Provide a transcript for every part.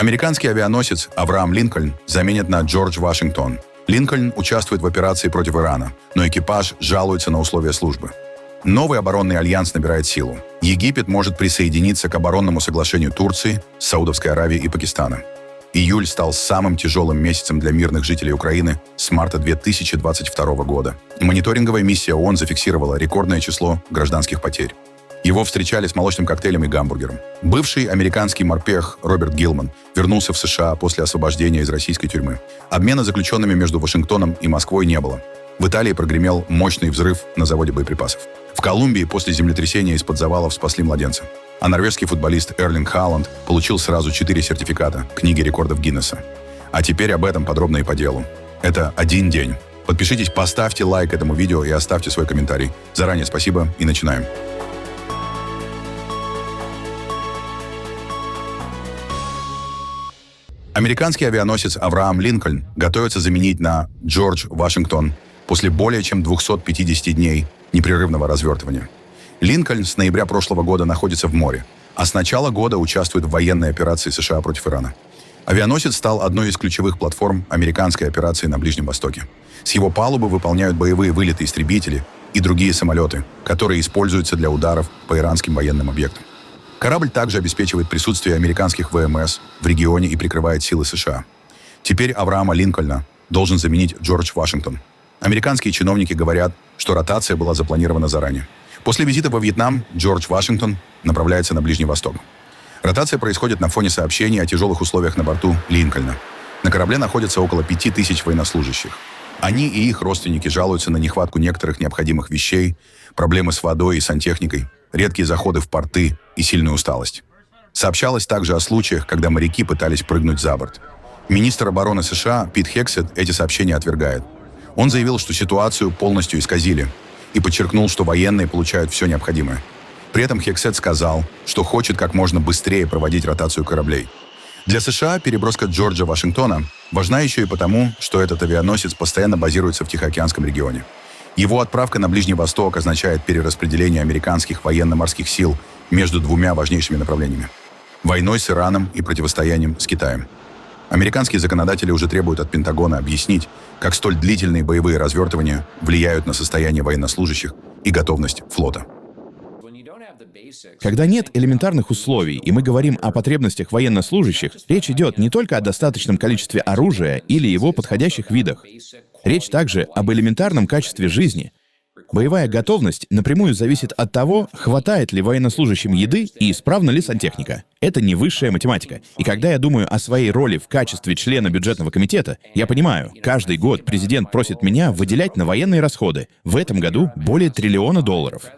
Американский авианосец Авраам Линкольн заменит на Джордж Вашингтон. Линкольн участвует в операции против Ирана, но экипаж жалуется на условия службы. Новый оборонный альянс набирает силу. Египет может присоединиться к оборонному соглашению Турции, Саудовской Аравии и Пакистана. Июль стал самым тяжелым месяцем для мирных жителей Украины с марта 2022 года. Мониторинговая миссия ООН зафиксировала рекордное число гражданских потерь. Его встречали с молочным коктейлем и гамбургером. Бывший американский морпех Роберт Гилман вернулся в США после освобождения из российской тюрьмы. Обмена заключенными между Вашингтоном и Москвой не было. В Италии прогремел мощный взрыв на заводе боеприпасов. В Колумбии после землетрясения из-под завалов спасли младенца. А норвежский футболист Эрлинг Хааланд получил сразу 4 сертификата книги рекордов Гиннесса. А теперь об этом подробно и по делу. Это один день. Подпишитесь, поставьте лайк этому видео и оставьте свой комментарий. Заранее спасибо и начинаем. Американский авианосец Авраам Линкольн готовится заменить на Джордж Вашингтон после более чем 250 дней непрерывного развертывания. Линкольн с ноября прошлого года находится в море, а с начала года участвует в военной операции США против Ирана. Авианосец стал одной из ключевых платформ американской операции на Ближнем Востоке. С его палубы выполняют боевые вылеты истребители и другие самолеты, которые используются для ударов по иранским военным объектам. Корабль также обеспечивает присутствие американских ВМС в регионе и прикрывает силы США. Теперь Авраама Линкольна должен заменить Джордж Вашингтон. Американские чиновники говорят, что ротация была запланирована заранее. После визита во Вьетнам Джордж Вашингтон направляется на Ближний Восток. Ротация происходит на фоне сообщений о тяжелых условиях на борту Линкольна. На корабле находится около 5000 военнослужащих. Они и их родственники жалуются на нехватку некоторых необходимых вещей, проблемы с водой и сантехникой, редкие заходы в порты и сильную усталость. Сообщалось также о случаях, когда моряки пытались прыгнуть за борт. Министр обороны США Пит Хексет эти сообщения отвергает. Он заявил, что ситуацию полностью исказили, и подчеркнул, что военные получают все необходимое. При этом Хексет сказал, что хочет как можно быстрее проводить ротацию кораблей. Для США переброска Джорджа Вашингтона важна еще и потому, что этот авианосец постоянно базируется в Тихоокеанском регионе. Его отправка на Ближний Восток означает перераспределение американских военно-морских сил между двумя важнейшими направлениями – войной с Ираном и противостоянием с Китаем. Американские законодатели уже требуют от Пентагона объяснить, как столь длительные боевые развертывания влияют на состояние военнослужащих и готовность флота. Когда нет элементарных условий, и мы говорим о потребностях военнослужащих, речь идет не только о достаточном количестве оружия или его подходящих видах. Речь также об элементарном качестве жизни. Боевая готовность напрямую зависит от того, хватает ли военнослужащим еды и исправна ли сантехника. Это не высшая математика. И когда я думаю о своей роли в качестве члена бюджетного комитета, я понимаю, каждый год президент просит меня выделять на военные расходы. В этом году более $1 триллиона.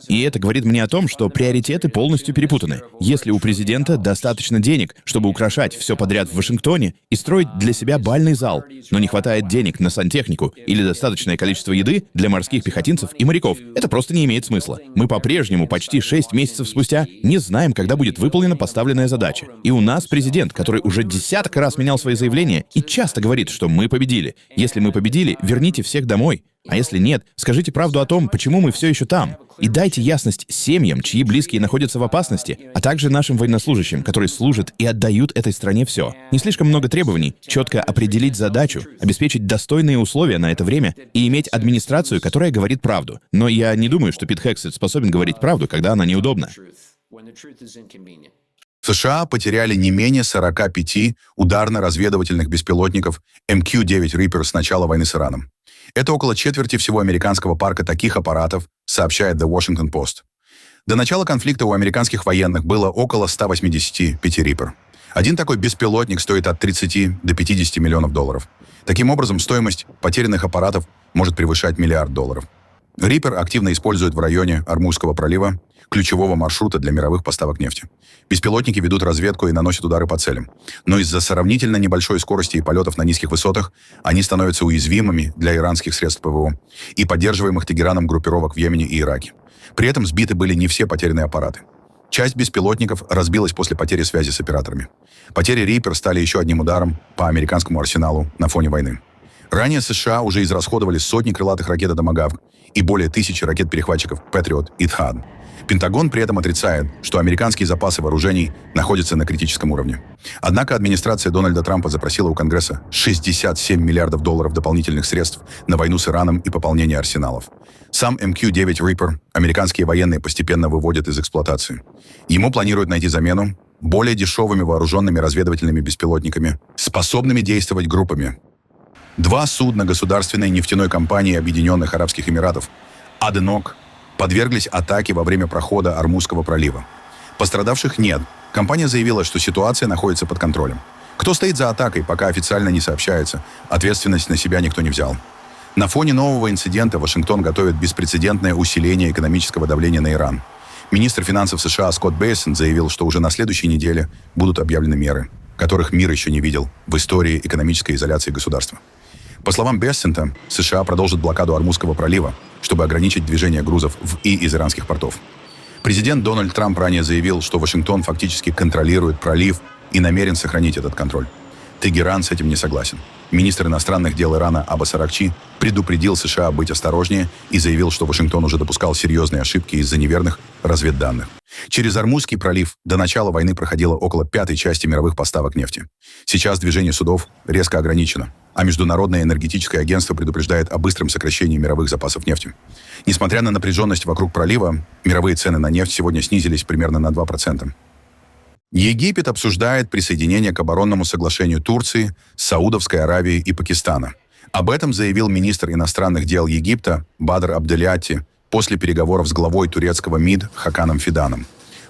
И это говорит мне о том, что приоритеты полностью перепутаны. Если у президента достаточно денег, чтобы украшать все подряд в Вашингтоне и строить для себя бальный зал, но не хватает денег на сантехнику или достаточное количество еды для морских пехотинцев и моряков, это просто не имеет смысла. Мы по-прежнему почти 6 месяцев спустя не знаем, когда будет выполнена поставленная задача. И у нас президент, который уже десяток раз менял свои заявления и часто говорит, что мы победили. Если мы победили, верните всех домой. А если нет, скажите правду о том, почему мы все еще там. И дайте ясность семьям, чьи близкие находятся в опасности, а также нашим военнослужащим, которые служат и отдают этой стране все. Не слишком много требований, четко определить задачу, обеспечить достойные условия на это время и иметь администрацию, которая говорит правду. Но я не думаю, что Пит Хексет способен говорить правду, когда она неудобна. США потеряли не менее 45 ударно-разведывательных беспилотников MQ-9 Reaper с начала войны с Ираном. Это около четверти всего американского парка таких аппаратов, сообщает The Washington Post. До начала конфликта у американских военных было около 185 Reaper. Один такой беспилотник стоит от 30 до 50 миллионов долларов. Таким образом, стоимость потерянных аппаратов может превышать $1 миллиард. Reaper активно используют в районе Ормузского пролива, ключевого маршрута для мировых поставок нефти. Беспилотники ведут разведку и наносят удары по целям. Но из-за сравнительно небольшой скорости и полетов на низких высотах они становятся уязвимыми для иранских средств ПВО и поддерживаемых Тегераном группировок в Йемене и Ираке. При этом сбиты были не все потерянные аппараты. Часть беспилотников разбилась после потери связи с операторами. Потери Reaper стали еще одним ударом по американскому арсеналу на фоне войны. Ранее США уже израсходовали сотни крылатых ракет «Томагавк» и более 1000 ракет-перехватчиков «Патриот» и «Тхад». Пентагон при этом отрицает, что американские запасы вооружений находятся на критическом уровне. Однако администрация Дональда Трампа запросила у Конгресса 67 миллиардов долларов дополнительных средств на войну с Ираном и пополнение арсеналов. Сам MQ-9 Reaper американские военные постепенно выводят из эксплуатации. Ему планируют найти замену более дешевыми вооруженными разведывательными беспилотниками, способными действовать группами. 2 судна государственной нефтяной компании Объединенных Арабских Эмиратов «Аденок» подверглись атаке во время прохода Ормузского пролива. Пострадавших нет. Компания заявила, что ситуация находится под контролем. Кто стоит за атакой, пока официально не сообщается. Ответственность на себя никто не взял. На фоне нового инцидента Вашингтон готовит беспрецедентное усиление экономического давления на Иран. Министр финансов США Скотт Бейсент заявил, что уже на следующей неделе будут объявлены меры, которых мир еще не видел в истории экономической изоляции государства. По словам Бессента, США продолжат блокаду Ормузского пролива, чтобы ограничить движение грузов в и из иранских портов. Президент Дональд Трамп ранее заявил, что Вашингтон фактически контролирует пролив и намерен сохранить этот контроль. Тегеран с этим не согласен. Министр иностранных дел Ирана Аббас Аракчи предупредил США быть осторожнее и заявил, что Вашингтон уже допускал серьезные ошибки из-за неверных разведданных. Через Ормузский пролив до начала войны проходило около 1/5 части мировых поставок нефти. Сейчас движение судов резко ограничено, а Международное энергетическое агентство предупреждает о быстром сокращении мировых запасов нефти. Несмотря на напряженность вокруг пролива, мировые цены на нефть сегодня снизились примерно на 2%. Египет обсуждает присоединение к оборонному соглашению Турции, Саудовской Аравии и Пакистана. Об этом заявил министр иностранных дел Египта Бадр Абделяти после переговоров с главой турецкого МИД Хаканом Фиданом.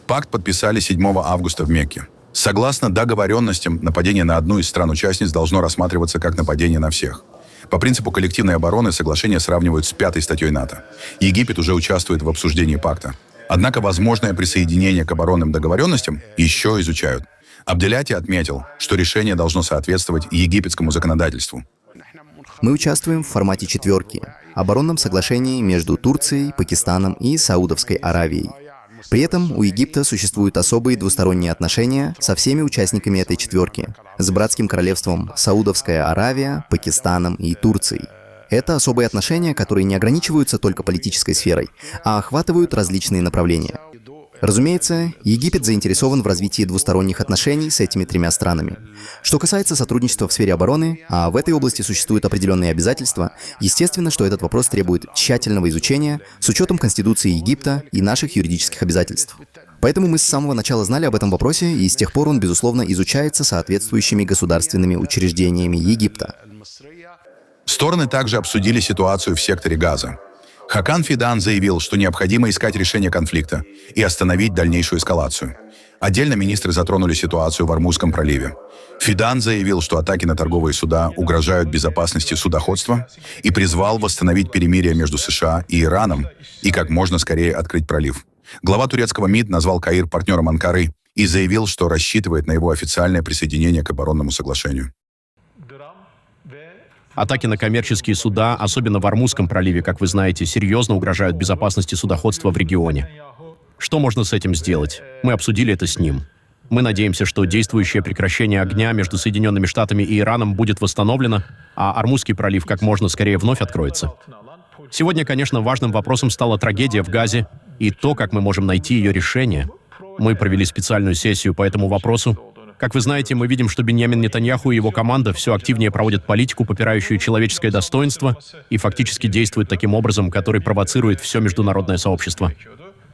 Пакт подписали 7 августа в Мекке. Согласно договоренностям, нападение на одну из стран-участниц должно рассматриваться как нападение на всех. По принципу коллективной обороны соглашение сравнивают с 5-й статьей НАТО. Египет уже участвует в обсуждении пакта. Однако возможное присоединение к оборонным договоренностям еще изучают. Абделяти отметил, что решение должно соответствовать египетскому законодательству. Мы участвуем в формате четверки, оборонном соглашении между Турцией, Пакистаном и Саудовской Аравией. При этом у Египта существуют особые двусторонние отношения со всеми участниками этой четверки, с братским королевством Саудовская Аравия, Пакистаном и Турцией. Это особые отношения, которые не ограничиваются только политической сферой, а охватывают различные направления. Разумеется, Египет заинтересован в развитии двусторонних отношений с этими 3 странами. Что касается сотрудничества в сфере обороны, а в этой области существуют определенные обязательства, естественно, что этот вопрос требует тщательного изучения с учетом Конституции Египта и наших юридических обязательств. Поэтому мы с самого начала знали об этом вопросе, и с тех пор он, безусловно, изучается соответствующими государственными учреждениями Египта. Стороны также обсудили ситуацию в секторе Газа. Хакан Фидан заявил, что необходимо искать решение конфликта и остановить дальнейшую эскалацию. Отдельно министры затронули ситуацию в Ормузском проливе. Фидан заявил, что атаки на торговые суда угрожают безопасности судоходства и призвал восстановить перемирие между США и Ираном и как можно скорее открыть пролив. Глава турецкого МИД назвал Каир партнером Анкары и заявил, что рассчитывает на его официальное присоединение к оборонному соглашению. Атаки на коммерческие суда, особенно в Ормузском проливе, как вы знаете, серьезно угрожают безопасности судоходства в регионе. Что можно с этим сделать? Мы обсудили это с ним. Мы надеемся, что действующее прекращение огня между Соединенными Штатами и Ираном будет восстановлено, а Ормузский пролив как можно скорее вновь откроется. Сегодня, конечно, важным вопросом стала трагедия в Газе и то, как мы можем найти ее решение. Мы провели специальную сессию по этому вопросу. Как вы знаете, мы видим, что Биньямин Нетаньяху и его команда все активнее проводят политику, попирающую человеческое достоинство, и фактически действует таким образом, который провоцирует все международное сообщество.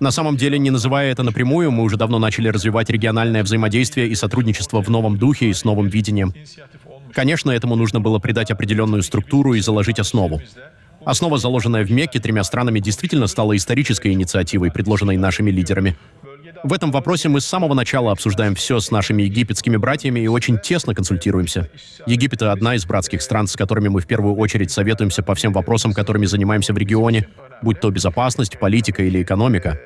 На самом деле, не называя это напрямую, мы уже давно начали развивать региональное взаимодействие и сотрудничество в новом духе и с новым видением. Конечно, этому нужно было придать определенную структуру и заложить основу. Основа, заложенная в Мекке 3 странами, действительно стала исторической инициативой, предложенной нашими лидерами. В этом вопросе мы с самого начала обсуждаем все с нашими египетскими братьями и очень тесно консультируемся. Египет — одна из братских стран, с которыми мы в первую очередь советуемся по всем вопросам, которыми занимаемся в регионе, будь то безопасность, политика или экономика.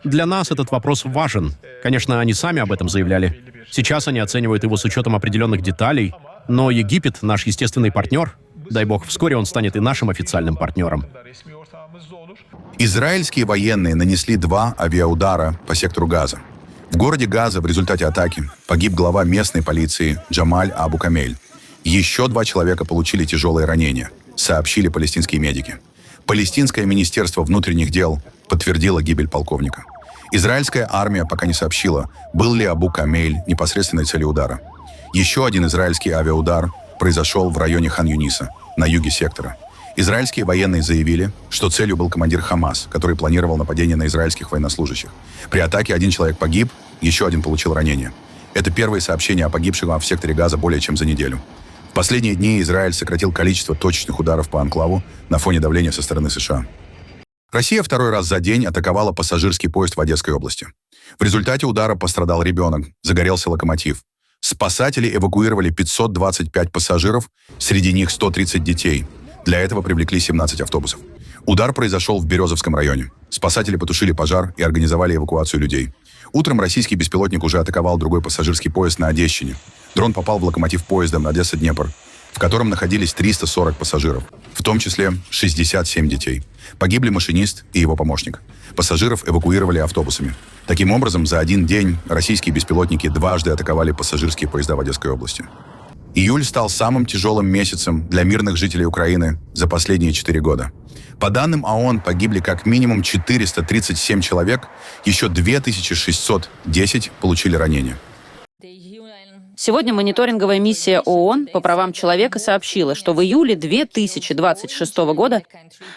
Для нас этот вопрос важен. Конечно, они сами об этом заявляли. Сейчас они оценивают его с учетом определенных деталей, но Египет — наш естественный партнер. Дай бог, вскоре он станет и нашим официальным партнером. Израильские военные нанесли 2 авиаудара по сектору Газа. В городе Газа в результате атаки погиб глава местной полиции Джамаль Абу-Камель. Еще 2 человека получили тяжелые ранения, сообщили палестинские медики. Палестинское министерство внутренних дел подтвердило гибель полковника. Израильская армия пока не сообщила, был ли Абу Камель непосредственной целью удара. Еще один израильский авиаудар произошел в районе Хан-Юниса, на юге сектора. Израильские военные заявили, что целью был командир Хамас, который планировал нападение на израильских военнослужащих. При атаке один человек погиб, еще один получил ранение. Это первые сообщения о погибших в секторе Газа более чем за неделю. В последние дни Израиль сократил количество точечных ударов по анклаву на фоне давления со стороны США. Россия второй раз за день атаковала пассажирский поезд в Одесской области. В результате удара пострадал ребенок, загорелся локомотив. Спасатели эвакуировали 525 пассажиров, среди них 130 детей. Для этого привлекли 17 автобусов. Удар произошел в Березовском районе. Спасатели потушили пожар и организовали эвакуацию людей. Утром российский беспилотник уже атаковал другой пассажирский поезд на Одещине. Дрон попал в локомотив поезда Одесса-Днепр, в котором находились 340 пассажиров, в том числе 67 детей. Погибли машинист и его помощник. Пассажиров эвакуировали автобусами. Таким образом, за один день российские беспилотники дважды атаковали пассажирские поезда в Одесской области. Июль стал самым тяжелым месяцем для мирных жителей Украины за последние 4 года. По данным ООН, погибли как минимум 437 человек, еще 2610 получили ранения. Сегодня мониторинговая миссия ООН по правам человека сообщила, что в июле 2026 года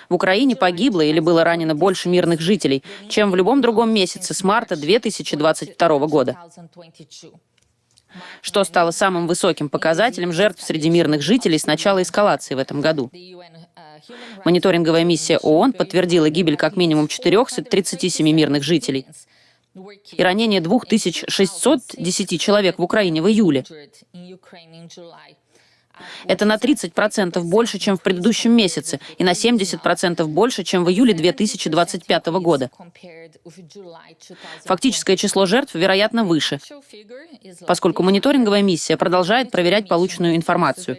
в Украине погибло или было ранено больше мирных жителей, чем в любом другом месяце с марта 2022 года, что стало самым высоким показателем жертв среди мирных жителей с начала эскалации в этом году. Мониторинговая миссия ООН подтвердила гибель как минимум 437 мирных жителей и ранение 2610 человек в Украине в июле. Это на 30% больше, чем в предыдущем месяце, и на 70% больше, чем в июле 2025 года. Фактическое число жертв, вероятно, выше, поскольку мониторинговая миссия продолжает проверять полученную информацию.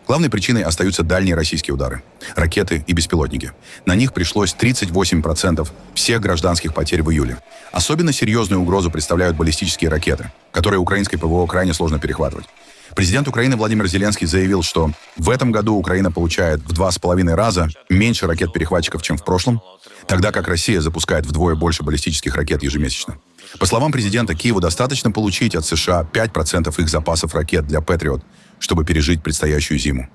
Главной причиной остаются дальние российские удары, ракеты и беспилотники. На них пришлось 38% всех гражданских потерь в июле. Особенно серьезную угрозу представляют баллистические ракеты, которые украинской ПВО крайне сложно перехватывать. Президент Украины Владимир Зеленский заявил, что в этом году Украина получает в 2,5 раза меньше ракет-перехватчиков, чем в прошлом, тогда как Россия запускает вдвое больше баллистических ракет ежемесячно. По словам президента, Киеву достаточно получить от США 5% их запасов ракет для «Патриот», чтобы пережить предстоящую зиму.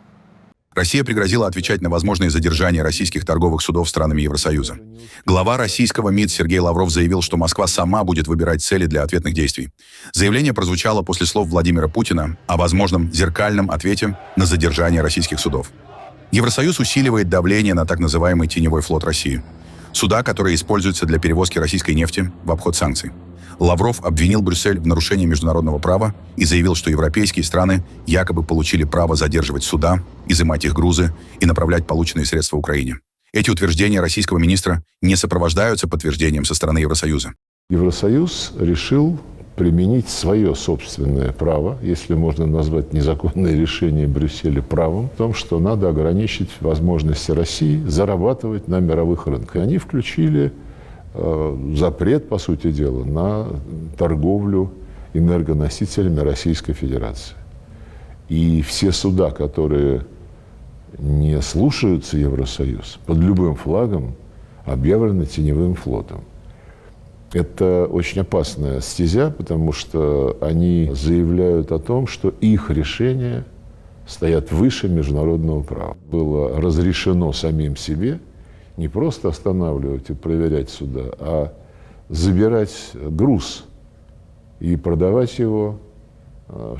Россия пригрозила отвечать на возможные задержания российских торговых судов странами Евросоюза. Глава российского МИД Сергей Лавров заявил, что Москва сама будет выбирать цели для ответных действий. Заявление прозвучало после слов Владимира Путина о возможном зеркальном ответе на задержание российских судов. Евросоюз усиливает давление на так называемый теневой флот России. Суда, которые используются для перевозки российской нефти в обход санкций. Лавров обвинил Брюссель в нарушении международного права и заявил, что европейские страны якобы получили право задерживать суда, изымать их грузы и направлять полученные средства Украине. Эти утверждения российского министра не сопровождаются подтверждением со стороны Евросоюза. Евросоюз решил применить свое собственное право, если можно назвать незаконное решение Брюсселя правом, в том, что надо ограничить возможности России зарабатывать на мировых рынках. И они включили запрет, по сути дела, на торговлю энергоносителями Российской Федерации. И все суда, которые не слушаются Евросоюз, под любым флагом объявлены теневым флотом. Это очень опасная стезя, потому что они заявляют о том, что их решения стоят выше международного права. Было разрешено самим себе не просто останавливать и проверять суда, а забирать груз и продавать его,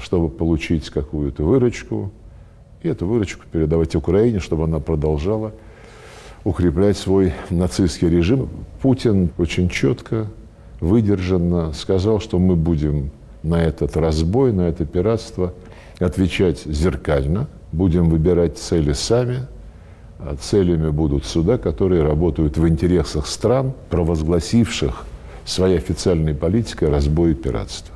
чтобы получить какую-то выручку, и эту выручку передавать Украине, чтобы она продолжала укреплять свой нацистский режим. Путин очень четко, выдержанно сказал, что мы будем на этот разбой, на это пиратство отвечать зеркально, будем выбирать цели сами, а целями будут суда, которые работают в интересах стран, провозгласивших своей официальной политикой разбой и пиратство.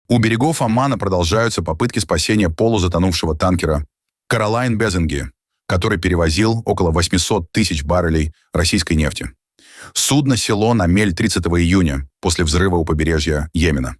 У берегов Омана продолжаются попытки спасения полузатонувшего танкера «Каролайн Безенги», который перевозил около 800 тысяч баррелей российской нефти. Судно село на мель 30 июня после взрыва у побережья Йемена.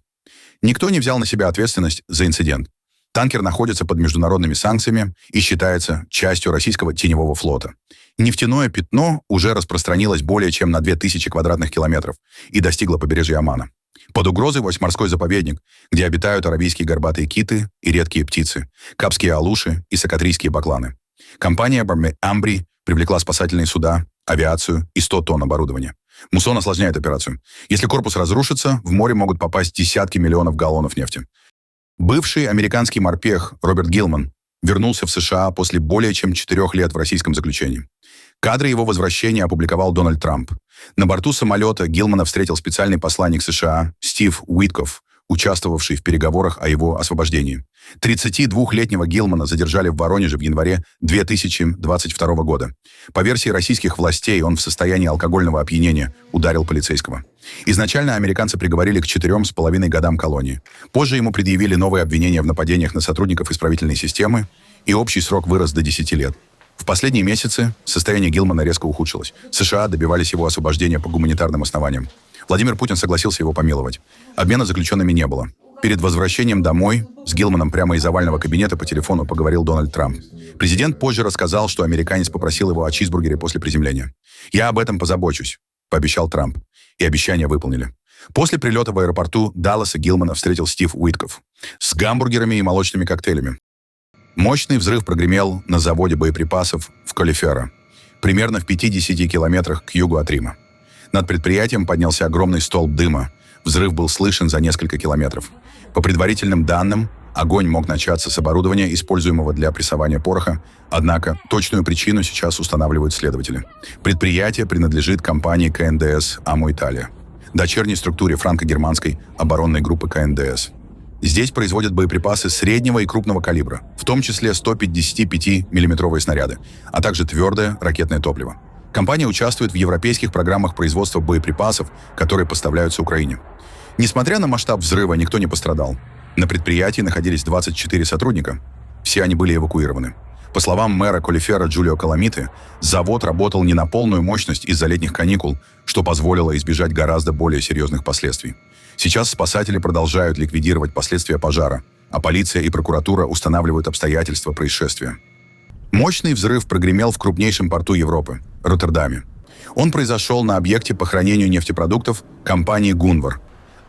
Никто не взял на себя ответственность за инцидент. Танкер находится под международными санкциями и считается частью российского теневого флота. Нефтяное пятно уже распространилось более чем на 2000 квадратных километров и достигло побережья Омана. Под угрозой морской заповедник, где обитают аравийские горбатые киты и редкие птицы, капские алуши и сокатрийские бакланы. Компания «Амбри» привлекла спасательные суда, авиацию и 100 тонн оборудования. Муссон осложняет операцию. Если корпус разрушится, в море могут попасть десятки миллионов галлонов нефти. Бывший американский морпех Роберт Гилман вернулся в США после более чем 4 лет в российском заключении. Кадры его возвращения опубликовал Дональд Трамп. На борту самолета Гилмана встретил специальный посланник США Стив Уиткофф, участвовавший в переговорах о его освобождении. 32-летнего Гилмана задержали в Воронеже в январе 2022 года. По версии российских властей, он в состоянии алкогольного опьянения ударил полицейского. Изначально американцы приговорили к 4,5 годам колонии. Позже ему предъявили новые обвинения в нападениях на сотрудников исправительной системы, и общий срок вырос до 10 лет. В последние месяцы состояние Гилмана резко ухудшилось. США добивались его освобождения по гуманитарным основаниям. Владимир Путин согласился его помиловать. Обмена заключенными не было. Перед возвращением домой с Гилманом прямо из овального кабинета по телефону поговорил Дональд Трамп. Президент позже рассказал, что американец попросил его о чизбургере после приземления. «Я об этом позабочусь», — пообещал Трамп. И обещание выполнили. После прилета в аэропорту Далласа Гилмана встретил Стив Уиткофф с гамбургерами и молочными коктейлями. Мощный взрыв прогремел на заводе боеприпасов в Коллиферо, примерно в 50 километрах к югу от Рима. Над предприятием поднялся огромный столб дыма. Взрыв был слышен за несколько километров. По предварительным данным, огонь мог начаться с оборудования, используемого для прессования пороха, однако точную причину сейчас устанавливают следователи. Предприятие принадлежит компании КНДС «Аму Италия», дочерней структуре франко-германской оборонной группы КНДС. Здесь производят боеприпасы среднего и крупного калибра, в том числе 155-миллиметровые снаряды, а также твердое ракетное топливо. Компания участвует в европейских программах производства боеприпасов, которые поставляются Украине. Несмотря на масштаб взрыва, никто не пострадал. На предприятии находились 24 сотрудника. Все они были эвакуированы. По словам мэра Коллиферо Джулио Каламиты, завод работал не на полную мощность из-за летних каникул, что позволило избежать гораздо более серьезных последствий. Сейчас спасатели продолжают ликвидировать последствия пожара, а полиция и прокуратура устанавливают обстоятельства происшествия. Мощный взрыв прогремел в крупнейшем порту Европы – Роттердаме. Он произошел на объекте по хранению нефтепродуктов компании «Гунвар».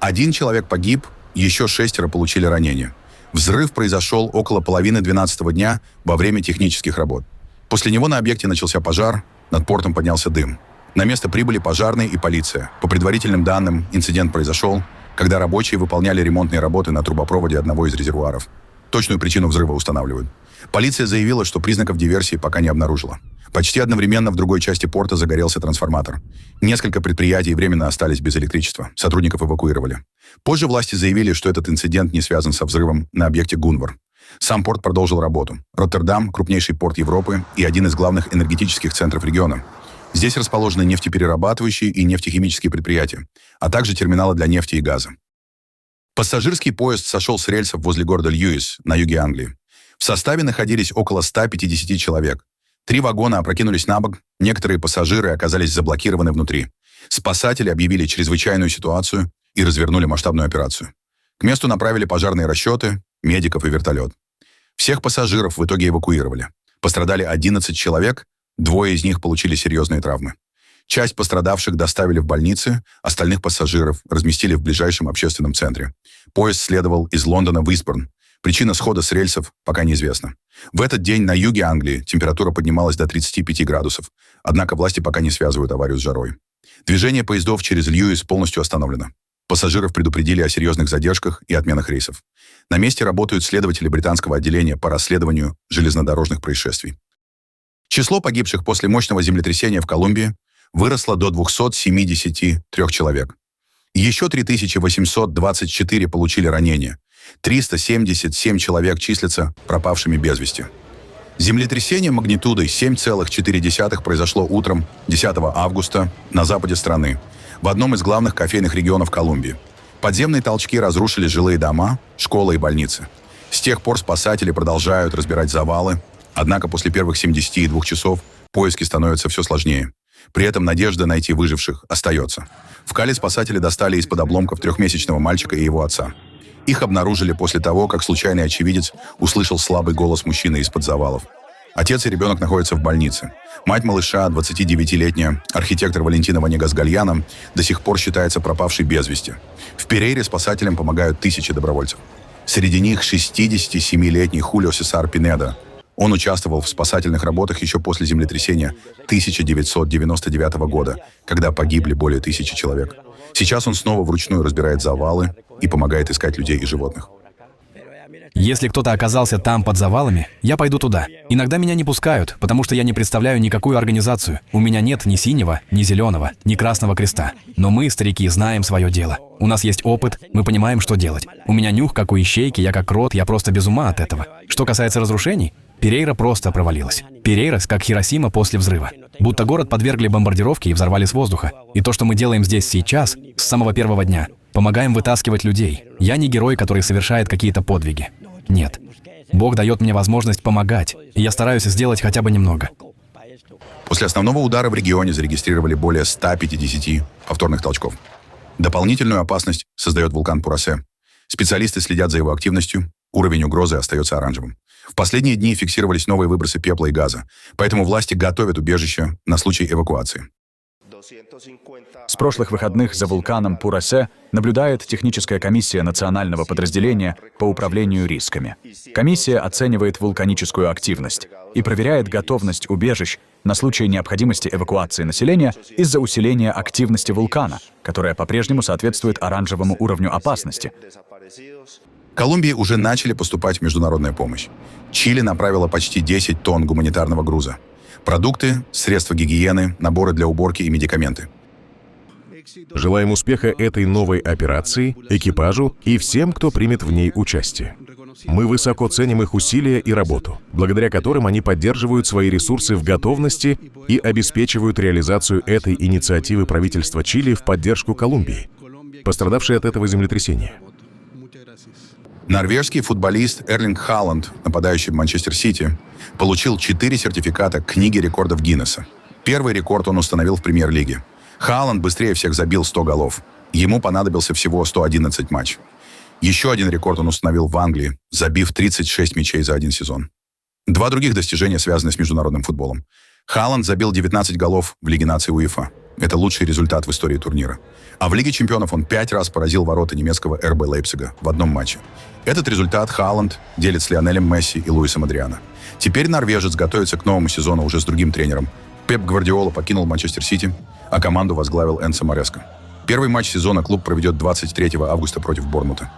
1 человек погиб, еще 6 получили ранения. Взрыв произошел около половины 12 дня во время технических работ. После него на объекте начался пожар, над портом поднялся дым. На место прибыли пожарные и полиция. По предварительным данным, инцидент произошел, когда рабочие выполняли ремонтные работы на трубопроводе одного из резервуаров. Точную причину взрыва устанавливают. Полиция заявила, что признаков диверсии пока не обнаружила. Почти одновременно в другой части порта загорелся трансформатор. Несколько предприятий временно остались без электричества. Сотрудников эвакуировали. Позже власти заявили, что этот инцидент не связан со взрывом на объекте «Гунвар». Сам порт продолжил работу. Роттердам – крупнейший порт Европы и один из главных энергетических центров региона. Здесь расположены нефтеперерабатывающие и нефтехимические предприятия, а также терминалы для нефти и газа. Пассажирский поезд сошел с рельсов возле города Льюис на юге Англии. В составе находились около 150 человек. 3 вагона опрокинулись на бок, некоторые пассажиры оказались заблокированы внутри. Спасатели объявили чрезвычайную ситуацию и развернули масштабную операцию. К месту направили пожарные расчеты, медиков и вертолет. Всех пассажиров в итоге эвакуировали. Пострадали 11 человек, 2 из них получили серьезные травмы. Часть пострадавших доставили в больницы, остальных пассажиров разместили в ближайшем общественном центре. Поезд следовал из Лондона в Истборн. Причина схода с рельсов пока неизвестна. В этот день на юге Англии температура поднималась до 35 градусов, однако власти пока не связывают аварию с жарой. Движение поездов через Льюис полностью остановлено. Пассажиров предупредили о серьезных задержках и отменах рейсов. На месте работают следователи британского отделения по расследованию железнодорожных происшествий. Число погибших после мощного землетрясения в Колумбии выросло до 273 человек. Еще 3824 получили ранения. 377 человек числятся пропавшими без вести. Землетрясение магнитудой 7,4 произошло утром 10 августа на западе страны, в одном из главных кофейных регионов Колумбии. Подземные толчки разрушили жилые дома, школы и больницы. С тех пор спасатели продолжают разбирать завалы, однако после первых 72 часов поиски становятся все сложнее. При этом надежда найти выживших остается. В Кали спасатели достали из-под обломков 3-месячного мальчика и его отца. Их обнаружили после того, как случайный очевидец услышал слабый голос мужчины из-под завалов. Отец и ребенок находятся в больнице. Мать малыша, 29-летняя, архитектор Валентина Ванегас-Гальяно, до сих пор считается пропавшей без вести. В Перейре спасателям помогают тысячи добровольцев. Среди них 67-летний Хулио Сесар Пинедо. Он участвовал в спасательных работах еще после землетрясения 1999 года, когда погибли более 1000 человек. Сейчас он снова вручную разбирает завалы и помогает искать людей и животных. Если кто-то оказался там под завалами, я пойду туда. Иногда меня не пускают, потому что я не представляю никакую организацию. У меня нет ни синего, ни зеленого, ни красного креста. Но мы, старики, знаем свое дело. У нас есть опыт, мы понимаем, что делать. У меня нюх, как у ищейки, я как крот, я просто без ума от этого. Что касается разрушений, Перейра просто провалилась. Перейра как Хиросима после взрыва. Будто город подвергли бомбардировке и взорвали с воздуха. И то, что мы делаем здесь сейчас, с самого первого дня, помогаем вытаскивать людей. Я не герой, который совершает какие-то подвиги. Нет. Бог дает мне возможность помогать, и я стараюсь сделать хотя бы немного. После основного удара в регионе зарегистрировали более 150 повторных толчков. Дополнительную опасность создает вулкан Пурасе. Специалисты следят за его активностью, уровень угрозы остается оранжевым. В последние дни фиксировались новые выбросы пепла и газа, поэтому власти готовят убежище на случай эвакуации. С прошлых выходных за вулканом Пурасе наблюдает техническая комиссия национального подразделения по управлению рисками. Комиссия оценивает вулканическую активность и проверяет готовность убежищ на случай необходимости эвакуации населения из-за усиления активности вулкана, которая по-прежнему соответствует оранжевому уровню опасности. Колумбии уже начали поступать международная помощь. Чили направила почти 10 тонн гуманитарного груза. Продукты, средства гигиены, наборы для уборки и медикаменты. Желаем успеха этой новой операции, экипажу и всем, кто примет в ней участие. Мы высоко ценим их усилия и работу, благодаря которым они поддерживают свои ресурсы в готовности и обеспечивают реализацию этой инициативы правительства Чили в поддержку Колумбии, пострадавшей от этого землетрясения. Норвежский футболист Эрлинг Халанд, нападающий в Манчестер Сити, получил 4 сертификата книги рекордов Гиннесса. Первый рекорд он установил в премьер-лиге. Халанд быстрее всех забил 100 голов. Ему понадобился всего 111 матчей. Еще один рекорд он установил в Англии, забив 36 мячей за один сезон. 2 других достижения связаны с международным футболом. Халанд забил 19 голов в Лиге наций УЕФА. Это лучший результат в истории турнира. А в Лиге чемпионов он 5 раз поразил ворота немецкого РБ Лейпцига в одном матче. Этот результат Халанд делит с Лионелем Месси и Луисом Адриано. Теперь норвежец готовится к новому сезону уже с другим тренером. Пеп Гвардиола покинул Манчестер Сити, а команду возглавил Энцо Мареско. Первый матч сезона клуб проведет 23 августа против Борнмута.